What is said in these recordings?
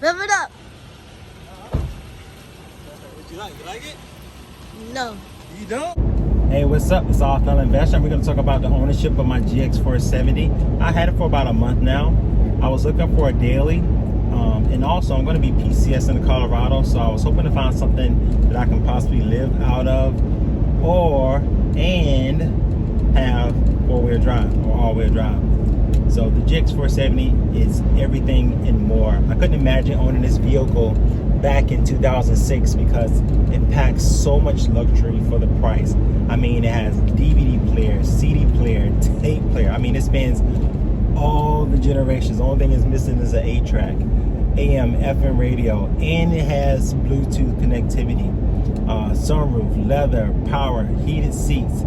Rev it up. What you like? You like it? No. You don't? Hey, what's up? It's All Fellow Investor. We're going to talk about the ownership of my GX-470. I had it for about a month now. I was looking for a daily, and also I'm going to be PCS in Colorado, so I was hoping to find something that I can possibly live out of, and have four-wheel drive or all-wheel drive. So the GX-470 is everything and more. I couldn't imagine owning this vehicle back in 2006 because it packs so much luxury for the price. I mean, it has DVD player, CD player, tape player. I mean, it spans all the generations. The only thing it's missing is an 8-track, AM, FM radio, and it has Bluetooth connectivity, sunroof, leather, power, heated seats,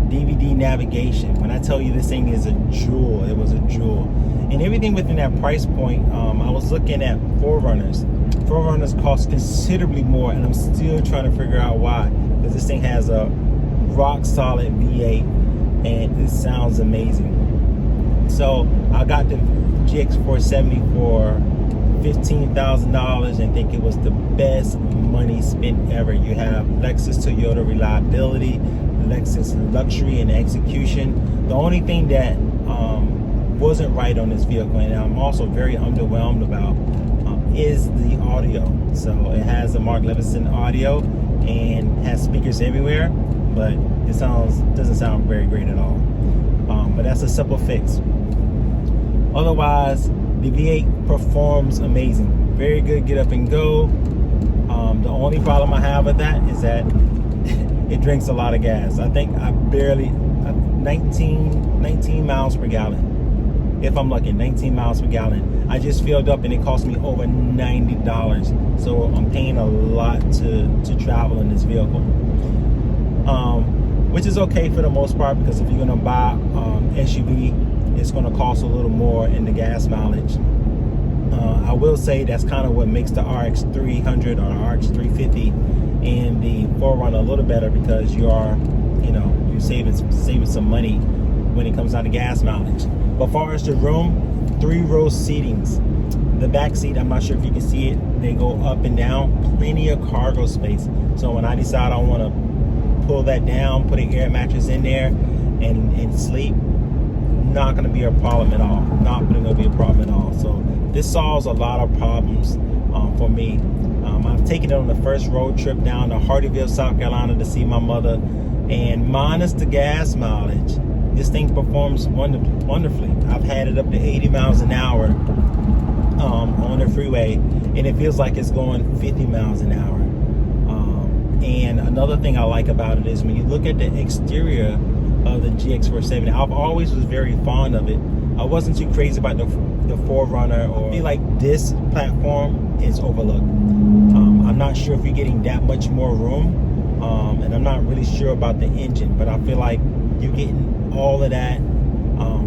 DVD navigation. When I tell you this thing is a jewel, it was a jewel. And everything within that price point, I was looking at 4Runners. 4Runners cost considerably more, and I'm still trying to figure out why. Because this thing has a rock solid V8, and it sounds amazing. So I got the GX470 for $15,000 and think it was the best money spent ever. You have Lexus Toyota reliability, Lexus luxury and execution. The only thing that wasn't right on this vehicle, and I'm also very underwhelmed about, is the audio. So it has a Mark Levinson audio and has speakers everywhere, but it doesn't sound very great at all. But that's a simple fix. Otherwise, the V8 performs amazing. Very good get up and go. The only problem I have with that is that it drinks a lot of gas. I think I barely 19 miles per gallon. If I'm lucky, 19 miles per gallon. I just filled up and it cost me over $90. So I'm paying a lot to travel in this vehicle. Which is okay for the most part, because if you're gonna buy SUV, it's gonna cost a little more in the gas mileage. I will say that's kind of what makes the RX 300 or RX 350 and the 4Runner a little better, because you're saving some money when it comes down to gas mileage. But far as the room, 3-row seatings. The back seat, I'm not sure if you can see it, they go up and down, plenty of cargo space. So when I decide I want to pull that down, put an air mattress in there and sleep, not going to be a problem at all. Not going to be a problem at all. So this solves a lot of problems for me. I've taken it on the first road trip down to Hardyville, South Carolina to see my mother, and minus the gas mileage, this thing performs wonderfully. I've had it up to 80 miles an hour on the freeway, and it feels like it's going 50 miles an hour. And another thing I like about it is when you look at the exterior of the GX470, I've always was very fond of it. I wasn't too crazy about the 4Runner, or I feel like this platform is overlooked. I'm not sure if you're getting that much more room, and I'm not really sure about the engine, but I feel like you're getting all of that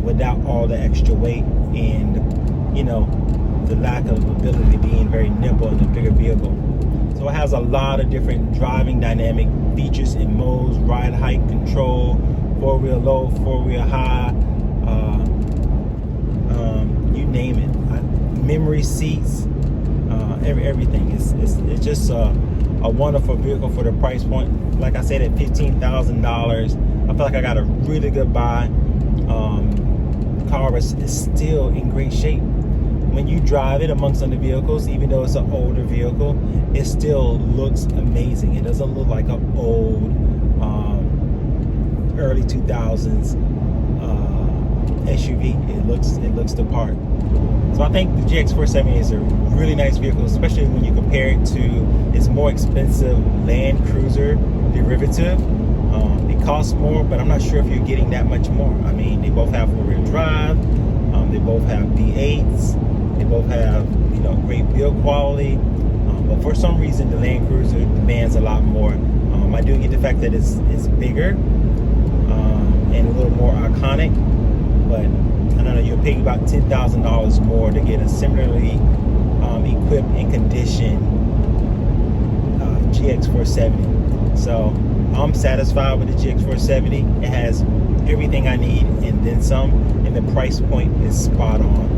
without all the extra weight and the lack of ability being very nimble in a bigger vehicle. So it has a lot of different driving dynamic features and modes: ride height control, 4-wheel low, 4-wheel high, you name it. Memory seats, everything. It's just a wonderful vehicle for the price point. Like I said, at $15,000, I feel like I got a really good buy. Car is still in great shape. When you drive it amongst other vehicles, even though it's an older vehicle, it still looks amazing. It doesn't look like an old early 2000s SUV. It looks the part. So I think the GX470 is a really nice vehicle, especially when you compare it to its more expensive Land Cruiser derivative. It costs more, but I'm not sure if you're getting that much more. I mean, they both have 4-wheel drive. They both have V8s. They both have great build quality. But for some reason, the Land Cruiser demands a lot more. I do get the fact that it's bigger and a little more iconic, but I don't know, you're paying about $10,000 more to get a similarly equipped and conditioned GX470. So I'm satisfied with the GX470. It has everything I need and then some, and the price point is spot on.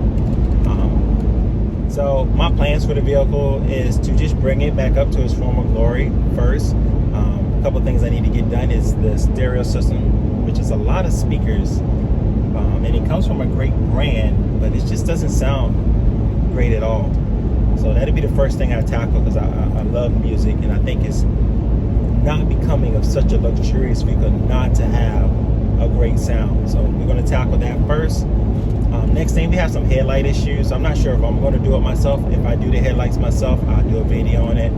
So my plans for the vehicle is to just bring it back up to its former glory first. A couple things I need to get done is the stereo system, which is a lot of speakers, and it comes from a great brand, but it just doesn't sound great at all. So that'd be the first thing I tackle, because I love music, and I think it's not becoming of such a luxurious vehicle not to have a great sound. So we're going to tackle that first. Next thing, we have some headlight issues. I'm not sure if I'm going to do it myself. If I do the headlights myself, I'll do a video on it.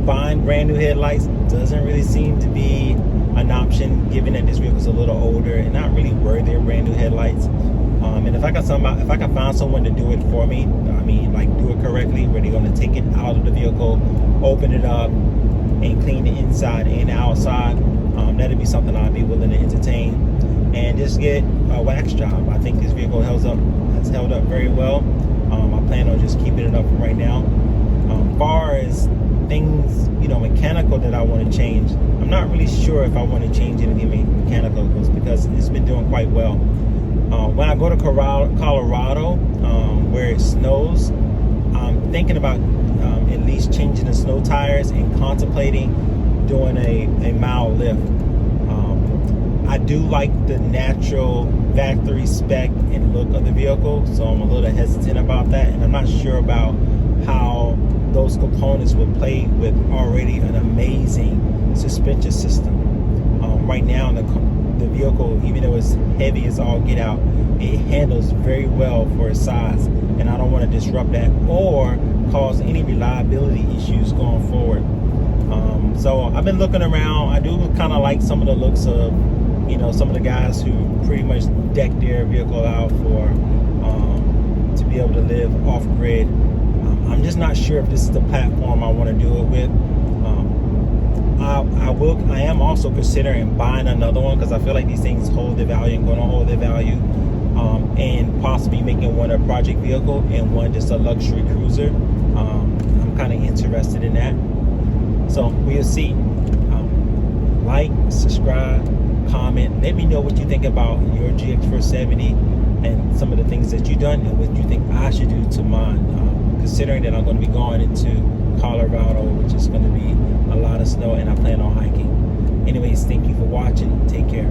Buying brand new headlights doesn't really seem to be an option, given that this vehicle's a little older and not really worthy of brand new headlights. And if I can find someone to do it for me, I mean, like, do it correctly, where they're going to take it out of the vehicle, open it up, and clean the inside and the outside, that'd be something I'd be willing to entertain. And just get a wax job. I think this vehicle has held up very well. I plan on just keeping it up right now. Far as things, mechanical that I want to change, I'm not really sure if I want to change anything mechanical, because it's been doing quite well. When I go to Colorado, where it snows, I'm thinking about at least changing the snow tires and contemplating doing a mild lift. I do like the natural factory spec and look of the vehicle, so I'm a little hesitant about that, and I'm not sure about how those components would play with already an amazing suspension system. Right now, the vehicle, even though it's heavy as all get out, it handles very well for its size, and I don't want to disrupt that or cause any reliability issues going forward. So I've been looking around. I do kind of like some of the looks of, some of the guys who pretty much deck their vehicle out for to be able to live off grid. I'm just not sure if this is the platform I want to do it with. I am also considering buying another one, because I feel like these things hold their value and going to hold their value, and possibly making one a project vehicle and one just a luxury cruiser. I'm kind of interested in that. So we'll see. Like, subscribe, comment. Let me know what you think about your GX-470 and some of the things that you've done, and what you think I should do to mine. Considering that I'm going to be going into Colorado, which is going to be a lot of snow, and I plan on hiking. Anyways, thank you for watching. Take care.